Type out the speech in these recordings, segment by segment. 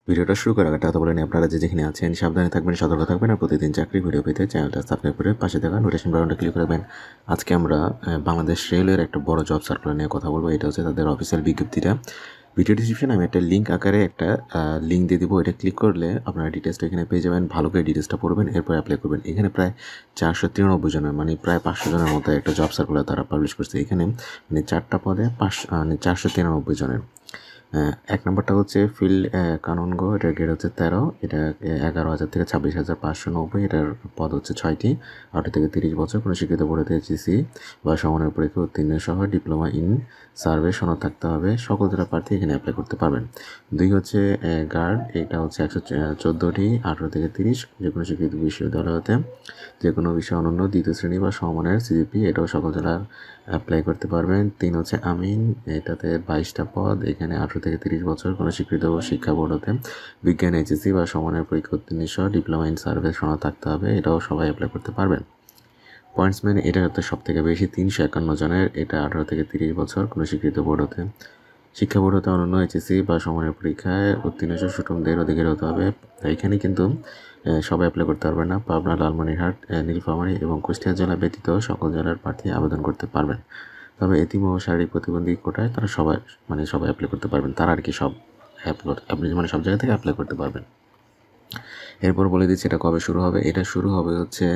ভিডিওটা শুরু করার আগে কথা বলেন আপনারা যেখানে আছেন সাবধানে থাকবেন, সতর্ক থাকবেন আর প্রতিদিন চাকরি ভিডিও পেতে চ্যানেলটা সাবস্ক্রাইব করে পাশে থাকা নোটিফিকেশন বাটনটা ক্লিক করবেন। আজকে আমরা বাংলাদেশ রেলের একটা বড় জব সার্কুলার নিয়ে কথা বলবো। এটা হচ্ছে তাদের অফিসিয়াল বিজ্ঞপ্তিটা। ভিডিও ডিসক্রিপশনে আমি একটা লিঙ্ক আকারে একটা লিঙ্ক দিয়ে দিব। এটা ক্লিক করলে আপনারা ডিটেলসটা এখানে পেয়ে যাবেন। ভালো করে ডিটেলসটা পড়বেন, এরপর অ্যাপ্লাই করবেন। এখানে প্রায় 493 জনের মানে প্রায় 500 জনের মতো একটা জব সার্কুলার তারা পাবলিশ করছে। এখানে মানে 4টা পদে 493 জনের। এক নম্বরটা হচ্ছে ফিল্ড কানুনগো, এটার গ্রেড হচ্ছে 13, এটা 11,000 থেকে 26,590। এটার পদ হচ্ছে 6টি, 18 থেকে 30 বছর, কোনো স্বীকৃত বোর্ডে এইচএসসি বা সমানের পরীক্ষা উত্তীর্ণ সহ ডিপ্লোমা ইন সার্ভে সনদ থাকতে হবে। সকল জেলা প্রার্থী এখানে অ্যাপ্লাই করতে পারবেন। 2 হচ্ছে গার্ড, এটা হচ্ছে 114টি, 18 থেকে 30, যে কোনো স্বীকৃত বিশ্ববিদ্যালয় হতে যে কোনো বিষয় অনন্য দ্বিতীয় শ্রেণী বা সমমানের সিজিপি, এটাও সকল জেলার অ্যাপ্লাই করতে পারবেন। 3 হচ্ছে আমিন, এটাতে 22টা পদ, এখানে 18 থেকে 30 বছর, কোনো স্বীকৃত শিক্ষা বোর্ড হতে বিজ্ঞান এইচএসসি বা সমানের পরীক্ষা উত্তীর্ণ সহ ডিপ্লোমা ইন সার্ভে সনদ থাকতে হবে, এটাও সবাই অ্যাপ্লাই করতে পারবেন। পয়েন্টসম্যান, এটা হচ্ছে সব থেকে বেশি 351 জনের, এটা 18 থেকে 30 বছর, কোনো স্বীকৃত বোর্ড হতে শিক্ষা বোর্ড হতে অনন্য এইচএসসি বা সমানের পরীক্ষায় উত্তীর্ণ সুষমদের অধিকারী হতে হবে। এখানে কিন্তু সবাই অ্যাপ্লাই করতে পারবে না। পাবনা, লালমনিরহাট, নীলফামারী এবং কুষ্টিয়া জেলা ব্যতীত সকল জেলার প্রার্থী আবেদন করতে পারবেন। তবে এতিম ও শারীরিক প্রতিবন্ধী কোটায় তারা সবাই অ্যাপ্লাই করতে পারবেন। তারা আর কি সব আপনি মানে সব জায়গা থেকে অ্যাপ্লাই করতে পারবেন। এরপর বলে দিচ্ছি এটা কবে শুরু হবে। এটা শুরু হবে হচ্ছে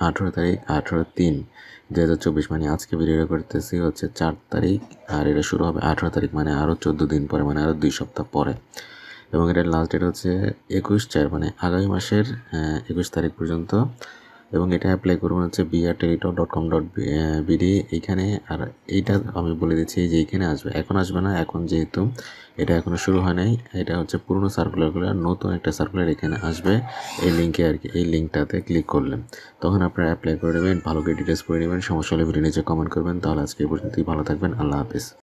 18 তারিখ, 18/3/2024, মানে আজকে ভিডিও করতেছি হচ্ছে 4 তারিখ, আর এটা শুরু হবে 18 তারিখ, মানে আরও 14 দিন পরে, মানে আরও 2 সপ্তাহ পরে। এবং এটার লাস্ট ডেট হচ্ছে 21/4, মানে আগামী মাসের 21 তারিখ পর্যন্ত। এবং এটা অ্যাপ্লাই করবেন হচ্ছে brteletalk.com.bd এইখানে। আর এইটা আমি বলে দিচ্ছি যে এইখানে আসবে, এখন আসবে না, এখন যেহেতু এটা এখনও শুরু হয় নাই, এটা হচ্ছে পুরনো সার্কুলারগুলো, নতুন একটা সার্কুলার এখানে আসবে এই লিঙ্কে আর কি। এই লিঙ্কটাতে ক্লিক করলেন তখন আপনারা অ্যাপ্লাই করে নেবেন, ভালো করে ডিটেলস করে নেবেন। সমস্যা হলে ভিডিও নিচে কমেন্ট করবেন। তাহলে আজকে এই পর্যন্তই, ভালো থাকবেন, আল্লাহ হাফিজ।